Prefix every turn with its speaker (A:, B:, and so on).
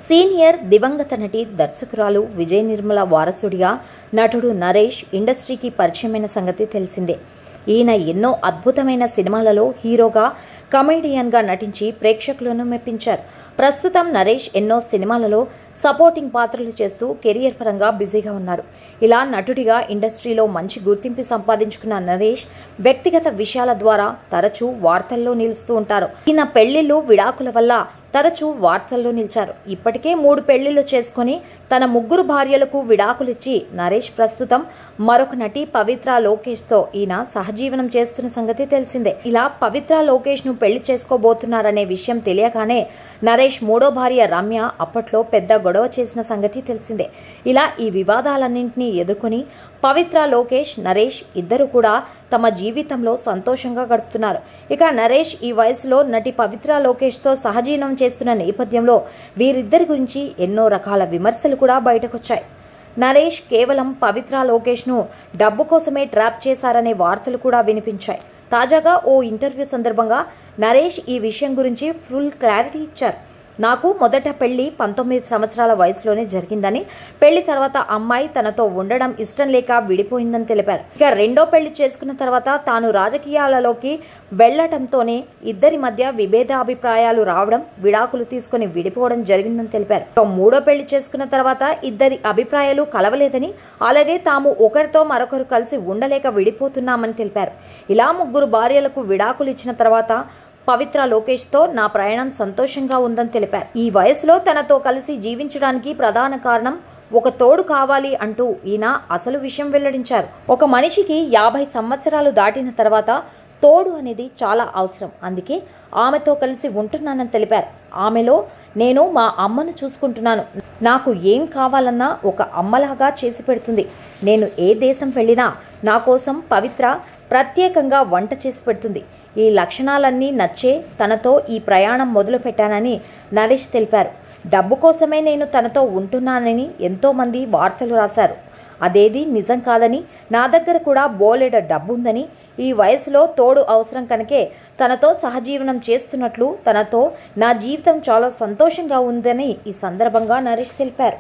A: Senior దివంగత నటి దర్శకురాలు విజయ నిర్మల వారసుడిగా నటుడు నరేష్ ఇండస్ట్రీకి పరిచయమైన సంగతి తెలిసిందే. ఈయన ఎన్నో అద్భుతమైన సినిమాలలో హీరోగా, కమెడియన్గా నటించి ప్రేక్షకులను మెప్పించారు. ప్రస్తుతం నరేష్ ఎన్నో సినిమాలలో సపోర్టింగ్ పాత్రలు చేస్తూ కెరియర్ పరంగా బిజీగా ఉన్నారు. ఇలా నటుడిగా ఇండస్ట్రీలో మంచి గుర్తింపు సంపాదించుకున్న నరేష్ వ్యక్తిగత విషయాల ద్వారా తరచూ వార్తల్లో నిలుస్తూ ఉంటారు. ఈయన పెళ్లిళ్లు, విడాకుల వల్ల తరచూ వార్తల్లో నిలిచారు. ఇప్పటికే 3 పెళ్లిళ్లు చేసుకుని తన 3 భార్యలకు విడాకులిచ్చి నరేష్ ప్రస్తుతం మరొక నటి పవిత్ర లోకేష్ తో ఈయన సహజీవనం చేస్తున్న సంగతి తెలిసిందే. ఇలా పవిత్ర లోకేష్ ను పెళ్లి చేసుకోబోతున్నారనే విషయం తెలియగానే నరేష్ 3వ భార్య రమ్య అప్పట్లో పెద్ద గొడవ చేసిన సంగతి తెలిసిందే. ఇలా ఈ వివాదాలన్నింటినీ ఎదుర్కొని పవిత్ర లోకేష్, నరేష్ ఇద్దరు కూడా తమ జీవితంలో సంతోషంగా గడుపుతున్నారు. ఇక నరేష్ ఈ వయసులో నటి పవిత్ర లోకేష్ తో సహజీవనం చేస్తున్న నేపథ్యంలో వీరిద్దరి గురించి ఎన్నో రకాల విమర్శలు కూడా బయటకొచ్చాయి. నరేష్ కేవలం పవిత్ర లోకేష్ ను డబ్బు కోసమే ట్రాప్ చేశారనే వార్తలు కూడా వినిపించాయి. తాజాగా ఓ ఇంటర్వ్యూ సందర్భంగా నరేష్ ఈ విషయం గురించి ఫుల్ క్లారిటీ ఇచ్చారు. నాకు మొదట పెళ్లి 19 సంవత్సరాల వయసులోనే జరిగిందని, పెళ్లి తర్వాత అమ్మాయి తనతో ఉండడం ఇష్టం లేక విడిపోయిందని తెలిపారు. ఇక రెండో పెళ్లి చేసుకున్న తర్వాత తాను రాజకీయాలలోకి వెళ్లటంతోనే ఇద్దరి మధ్య విభేదాభిప్రాయాలు రావడం, విడాకులు తీసుకుని విడిపోవడం జరిగిందని తెలిపారు. ఇక మూడో పెళ్లి చేసుకున్న తర్వాత ఇద్దరి అభిప్రాయాలు కలవలేదని, అలాగే తాము ఒకరితో మరొకరు కలిసి ఉండలేక విడిపోతున్నామని తెలిపారు. ఇలా 3 భార్యలకు విడాకులు ఇచ్చిన తర్వాత పవిత్ర లోకేష్ తో నా ప్రయాణం సంతోషంగా ఉందని తెలిపారు. ఈ వయసులో తనతో కలిసి జీవించడానికి ప్రధాన కారణం ఒక తోడు కావాలి అంటూ ఈయన అసలు విషయం వెల్లడించారు. ఒక మనిషికి 50 సంవత్సరాలు దాటిన తర్వాత తోడు అనేది చాలా అవసరం. అందుకే ఆమెతో కలిసి ఉంటున్నానని తెలిపారు. ఆమెలో నేను మా అమ్మను చూసుకుంటున్నాను. నాకు ఏం కావాలన్నా ఒక అమ్మలాగా చేసి పెడుతుంది. నేను ఏ దేశం వెళ్ళినా నా కోసం పవిత్ర ప్రత్యేకంగా వంట చేసి పెడుతుంది. ఈ లక్షణాలన్నీ నచ్చే తనతో ఈ ప్రయాణం మొదలు పెట్టానని నరేష్ తెలిపారు. డబ్బు కోసమే నేను తనతో ఉంటున్నానని ఎంతోమంది వార్తలు రాశారు. అదేది నిజం కాదని, నా దగ్గర కూడా బోలెడ డబ్బుందని, ఈ వయసులో తోడు అవసరం కనుకే తనతో సహజీవనం చేస్తున్నట్లు, తనతో నా జీవితం చాలా సంతోషంగా ఉందని ఈ సందర్భంగా నరేష్ తెలిపారు.